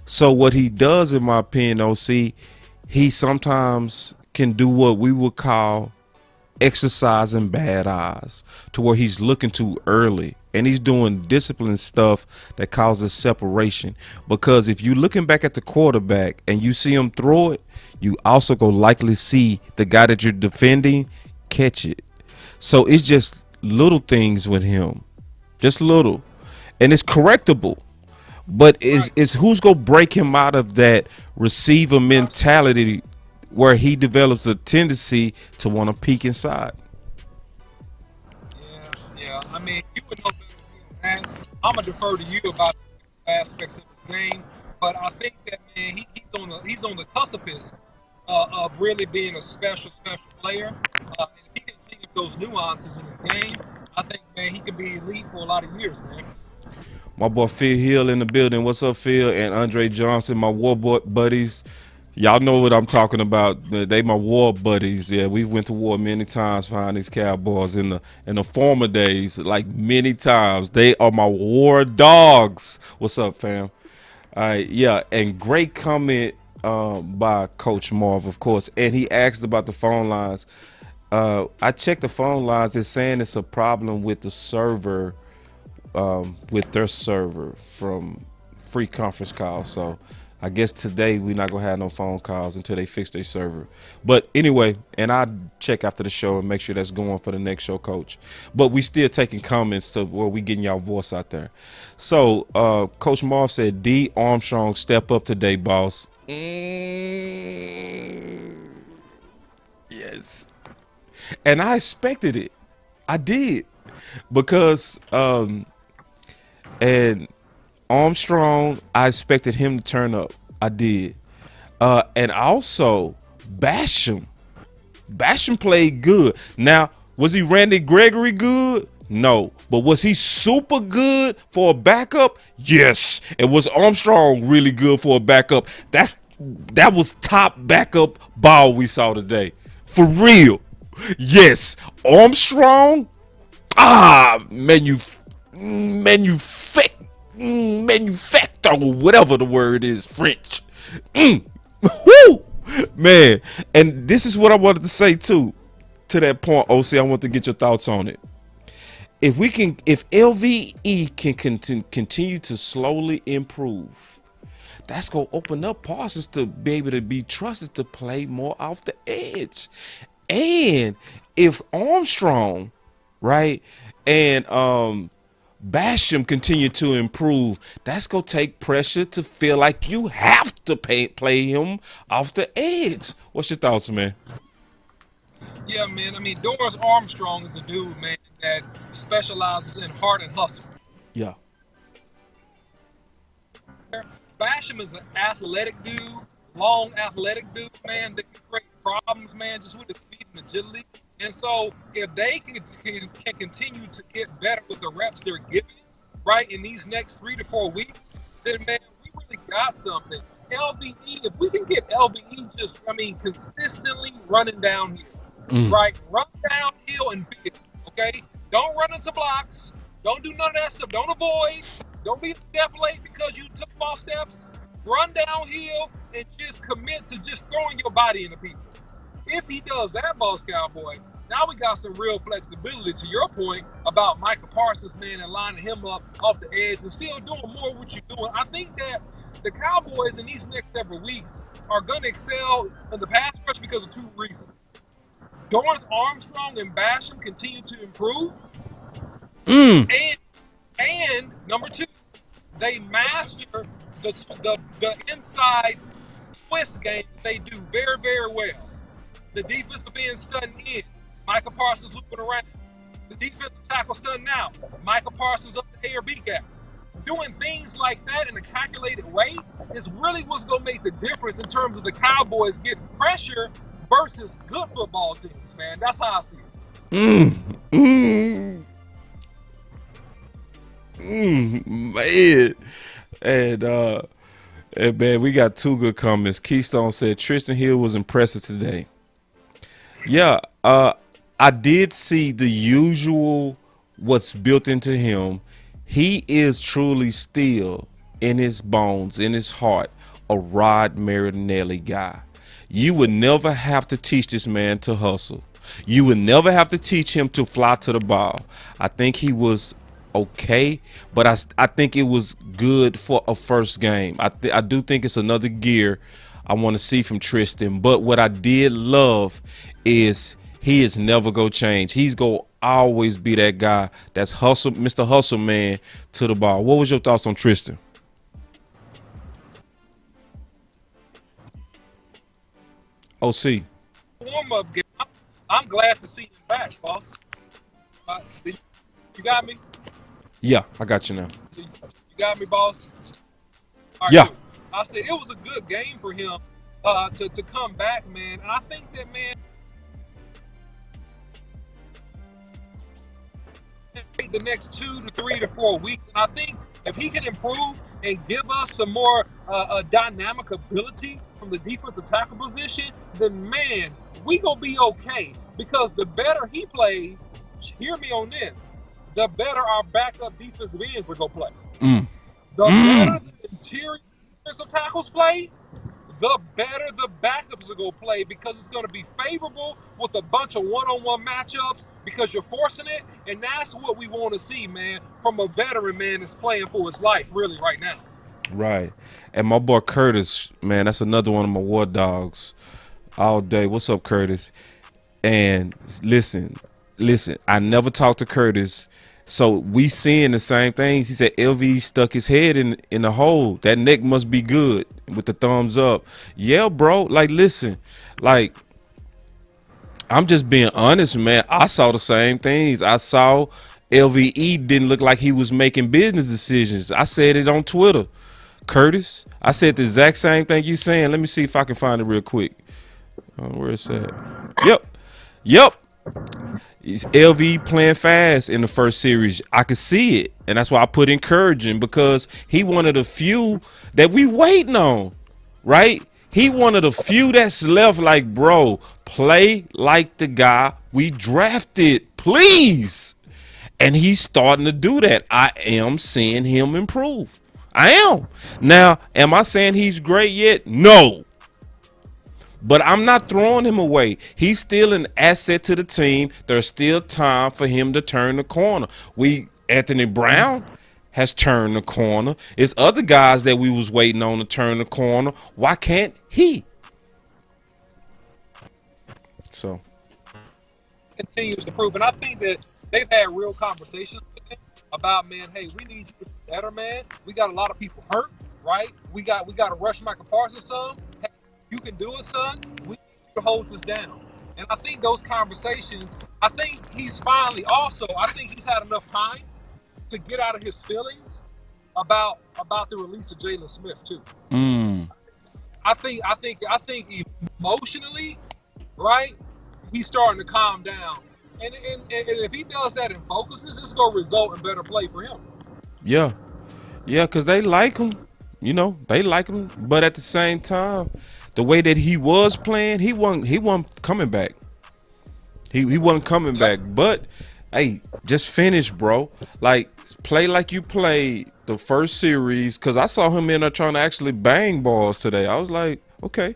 So what he does, in my opinion, OC, he sometimes can do what we would call exercising bad eyes, to where he's looking too early and he's doing discipline stuff that causes separation. Because if you're looking back at the quarterback and you see him throw it, you also go likely see the guy that you're defending catch it. So it's just little things with him, just little, and it's correctable. But it's who's gonna break him out of that receiver mentality where he develops a tendency to want to peek inside. Yeah. I mean, you would know better than that. I'm gonna defer to you about aspects of his game, but I think that, man, he's on the precipice of really being a special player. And if he can think of those nuances in his game, I think, man, he can be elite for a lot of years, man. My boy Phil Hill in the building. What's up, Phil? And Andre Johnson, my war buddies. Y'all know what I'm talking about. They my war buddies. Yeah, we went to war many times behind these Cowboys in the former days, like many times. They are my war dogs. What's up, fam? All right, yeah, and great comment by Coach Marv, of course. And he asked about the phone lines. I checked the phone lines. They're saying it's a problem with the server, with their server from free conference call. So I guess today we're not gonna have no phone calls until they fix their server. But anyway, and I check after the show and make sure that's going for the next show, Coach. But we still taking comments to where we getting y'all voice out there. So Coach Marv said, D Armstrong step up today, boss. Yes. And I expected it. I did. Because and Armstrong, I expected him to turn up. I did. And also Basham. Basham played good. Now, was he Randy Gregory good? No. But was he super good for a backup? Yes. And was Armstrong really good for a backup? That was top backup ball we saw today. For real. Yes. Armstrong. Manufactor, whatever the word is, French. Woo, man. And this is what I wanted to say too. To that point, OC, I want to get your thoughts on it. If LVE can continue to slowly improve, that's gonna open up Parsons to be able to be trusted to play more off the edge. And if Armstrong, right, and Basham continue to improve, that's gonna take pressure to feel like you have to play him off the edge. What's your thoughts, man? Yeah, man. I mean, Doris Armstrong is a dude, man, that specializes in heart and hustle. Yeah. Basham is an athletic dude, long athletic dude, man, that can create problems, man, just with his speed and agility. And so if they can continue to get better with the reps they're giving, right, in these next 3 to 4 weeks, then, man, we really got something. LVE, if we can get LVE just, consistently running downhill, right? Run downhill and field, okay? Don't run into blocks. Don't do none of that stuff. Don't avoid. Don't be a step late because you took false steps. Run downhill and just commit to just throwing your body into people. If he does that, Boss Cowboy, now we got some real flexibility to your point about Micah Parsons, man, and lining him up off the edge and still doing more of what you're doing. I think that the Cowboys in these next several weeks are going to excel in the pass rush because of 2 reasons. Dorrance Armstrong and Basham continue to improve. And number 2, they master the inside twist game they do very, very well. The defensive end stunting in. Micah Parsons looping around. The defensive tackle stunting out. Micah Parsons up the A or B gap. Doing things like that in a calculated way is really what's going to make the difference in terms of the Cowboys getting pressure versus good football teams, man. That's how I see it. Man. And man, we got 2 good comments. Keystone said Tristan Hill was impressive today. Yeah, I did see the usual what's built into him. He is truly still in his bones, in his heart, a Rod Marinelli guy. You would never have to teach this man to hustle. You would never have to teach him to fly to the ball. I think he was okay, but I think it was good for a first game. I do think it's another gear I want to see from Tristan. But what I did love is he is never gonna change. He's gonna always be that guy that's hustle, Mr. Hustle Man to the ball. What was your thoughts on Tristan? OC. Warm-up game. I'm glad to see him back, boss. You got me? Yeah, I got you now. You got me, boss? All right, yeah. Good. I said it was a good game for him to come back, man. And I think that, man, the next 2 to 3 to 4 weeks. And I think if he can improve and give us some more dynamic ability from the defensive tackle position, then, man, we going to be okay. Because the better he plays, hear me on this, the better our backup defensive ends we're going to play. The better the interior defensive tackles play, the better the backups are going to play because it's going to be favorable with a bunch of one-on-one matchups because you're forcing it, and that's what we want to see, man, from a veteran man that's playing for his life really right now. Right. And my boy Curtis, man, that's another one of my war dogs all day. What's up, Curtis? And listen, I never talked to Curtis. So we seeing the same things. He said LV stuck his head in the hole. That neck must be good with the thumbs up. Yeah, bro. Like, listen, like, I'm just being honest, man. I saw the same things. I saw LVE didn't look like he was making business decisions. I said it on Twitter. Curtis, I said the exact same thing you saying. Let me see if I can find it real quick. Where is that? Yep. It's LV playing fast in the first series. I could see it, and that's why I put encouraging, because he one of the few that we waiting on, right? He one of the few that's left. Like, bro, play like the guy we drafted, please. And he's starting to do that. I am seeing him improve. I am. Now, am I saying he's great yet? No. But I'm not throwing him away. He's still an asset to the team. There's still time for him to turn the corner. Anthony Brown has turned the corner. It's other guys that we was waiting on to turn the corner. Why can't he? So continues to prove, and I think that they've had real conversations with him about, man, hey, we need you to be better, man. We got a lot of people hurt, right? We got to rush Michael Parsons some. Hey, you can do it, son. We need you to hold this down. And I think those conversations, I think he's finally also, I think he's had enough time to get out of his feelings about the release of Jalen Smith too. I think emotionally, right, he's starting to calm down. And if he does that and focuses, it's going to result in better play for him. Yeah, because they like him. You know, they like him. But at the same time, the way that he was playing, he wasn't coming back. He wasn't coming back. But, hey, just finish, bro. Like, play like you played the first series, because I saw him in there trying to actually bang balls today. I was like, okay,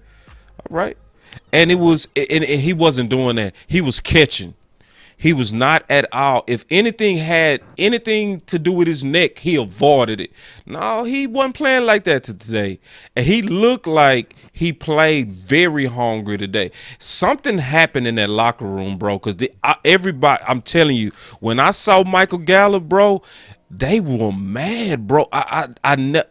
all right. And he wasn't doing that. He was catching. He was not at all. If anything had anything to do with his neck, he avoided it. No, he wasn't playing like that today. And he looked like he played very hungry today. Something happened in that locker room, bro, because everybody, I'm telling you, when I saw Michael Gallup, bro, they were mad, bro.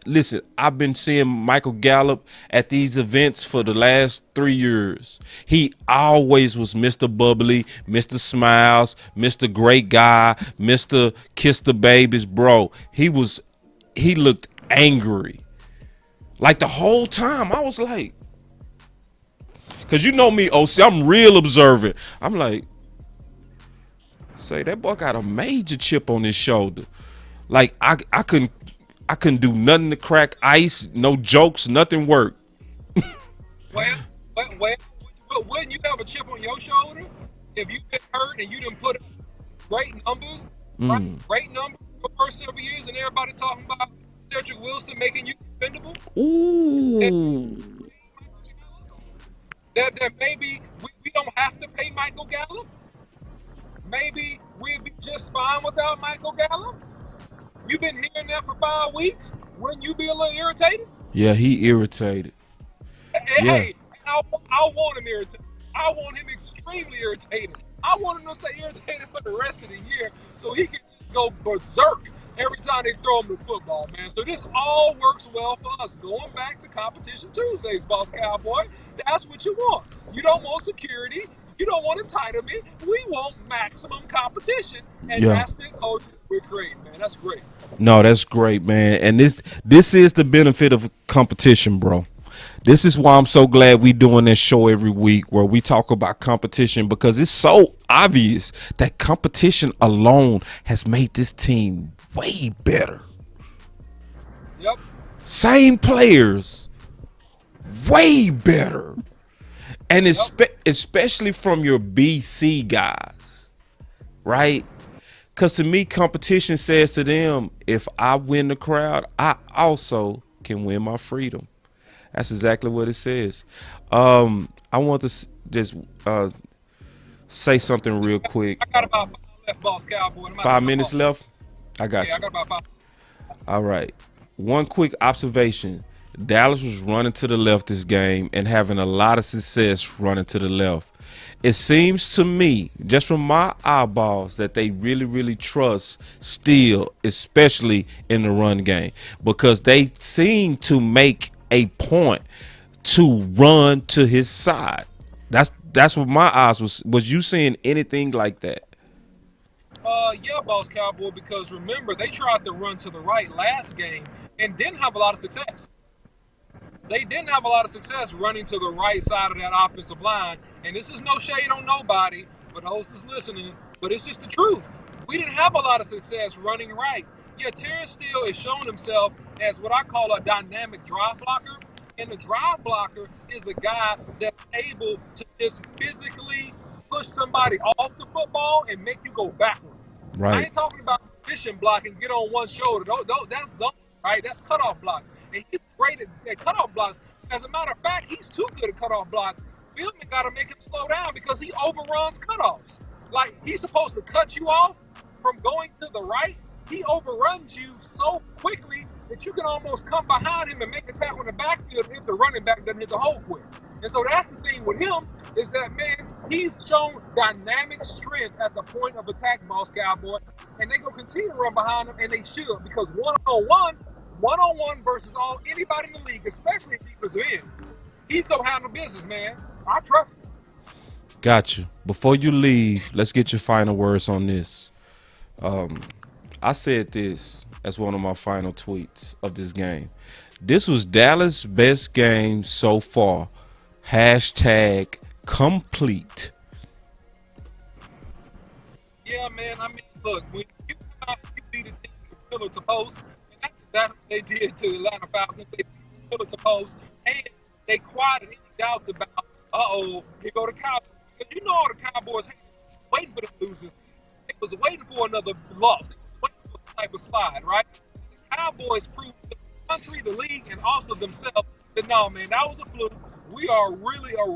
Listen, I've been seeing Michael Gallup at these events for the last 3 years. He always was Mr. Bubbly, Mr. Smiles, Mr. Great Guy, Mr. Kiss the Babies, bro. He looked angry. Like the whole time, I was like, because you know me, OC, I'm real observant. I'm like, say, that boy got a major chip on his shoulder. Like, I couldn't do nothing to crack ice, no jokes, nothing worked. Well, wouldn't you have a chip on your shoulder if you get hurt and you didn't put up great numbers, right? Great numbers for the first several years, and everybody talking about Cedric Wilson making you dependable? Ooh. That maybe we don't have to pay Michael Gallup. Maybe we'd be just fine without Michael Gallup. You've been hearing that for 5 weeks. Wouldn't you be a little irritated? Yeah, he irritated. Hey, I want him irritated. I want him extremely irritated. I want him to stay irritated for the rest of the year so he can just go berserk every time they throw him the football, man. So this all works well for us. Going back to Competition Tuesdays, Boss Cowboy, that's what you want. You don't want security. You don't want entitlement. We want maximum competition. And that's the culture we're creating, man. That's great. No, that's great, man. And this is the benefit of competition, bro. This is why I'm so glad we doing this show every week where we talk about competition, because it's so obvious that competition alone has made this team way better. Yep. Same players, way better. And especially from your BC guys, right? Because to me, competition says to them, if I win the crowd, I also can win my freedom. That's exactly what it says. I want to just say something real quick. I got about 5 left, Boss Cowboy. 5 minutes left? I got you. I got about 5. All right. one quick observation. Dallas was running to the left this game and having a lot of success running to the left. It seems to me, just from my eyeballs, that they really, really trust Steele, especially in the run game, because they seem to make a point to run to his side. That's what my eyes was. Was you seeing anything like that? Yeah, Boss Cowboy, because remember, they tried to run to the right last game and didn't have a lot of success. They didn't have a lot of success running to the right side of that offensive line. And this is no shade on nobody, but the host is listening. But it's just the truth. We didn't have a lot of success running right. Yeah, Terrence Steele is showing himself as what I call a dynamic drive blocker. And the drive blocker is a guy that's able to just physically push somebody off the football and make you go backwards. Right. I ain't talking about position block and get on one shoulder. That's zone, right? That's cutoff blocks. And he's great at cutoff blocks. As a matter of fact, he's too good at cutoff blocks. Fieldman got to make him slow down because he overruns cutoffs. Like, he's supposed to cut you off from going to the right. He overruns you so quickly that you can almost come behind him and make a tackle in the backfield if the running back doesn't hit the hole quick. And so that's the thing with him is that, man, he's shown dynamic strength at the point of attack, Boss Cowboy, and they gonna continue to run behind him, and they should, because one-on-one versus anybody in the league, especially if he was in, he's gonna handle business, man. I trust him. Got you. Before you leave, let's get your final words on this. I said this as one of my final tweets of this game. This was Dallas' best game so far. # complete. Yeah, man. I mean, look, when you beat a team from pillar to post, and that's exactly what they did to the Atlanta Falcons. They beat pillar to post, and they quieted any doubts about, here go the Cowboys. Because you know all the Cowboys waiting for the losers. They was waiting for another loss. They was waiting for some type of slide, right? The Cowboys proved to the country, the league, and also themselves that, no, man, that was a fluke. We are really a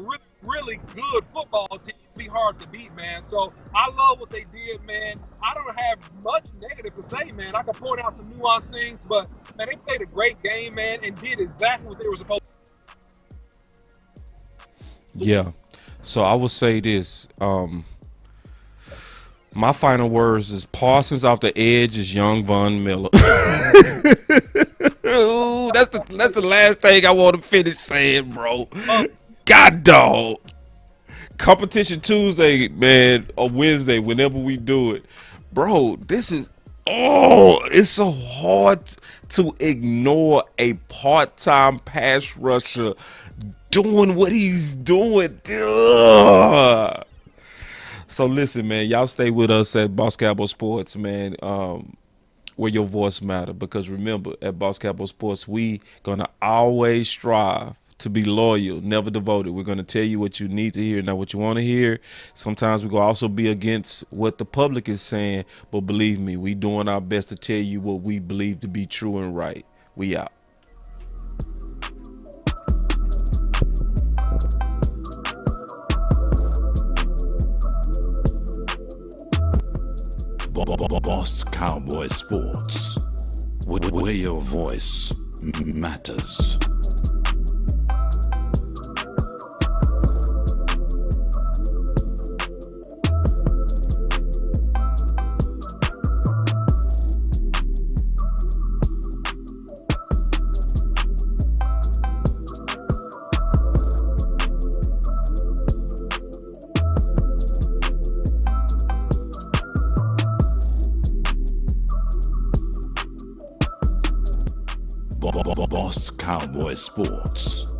really good football team. Be hard to beat, man. So I love what they did, man. I don't have much negative to say, man. I can point out some nuanced things, but, man, they played a great game, man, and did exactly what they were supposed to. Yeah. So I will say this. My final words is Parsons off the edge is young Von Miller. Ooh, that's the last thing I want to finish saying, bro. God dog. Competition Tuesday, man, or Wednesday, whenever we do it. Bro, this is it's so hard to ignore a part-time pass rusher doing what he's doing. Ugh. So listen, man, y'all stay with us at Boss Cowboy Sports, man, where your voice matter. Because remember, at Boss Cowboy Sports, we gonna always strive to be loyal, never devoted. We're gonna tell you what you need to hear, not what you want to hear. Sometimes we're gonna also be against what the public is saying, but believe me, we doing our best to tell you what we believe to be true and right. We out. Boss Cowboy Sports, where your voice matters. Boss Cowboy Sports.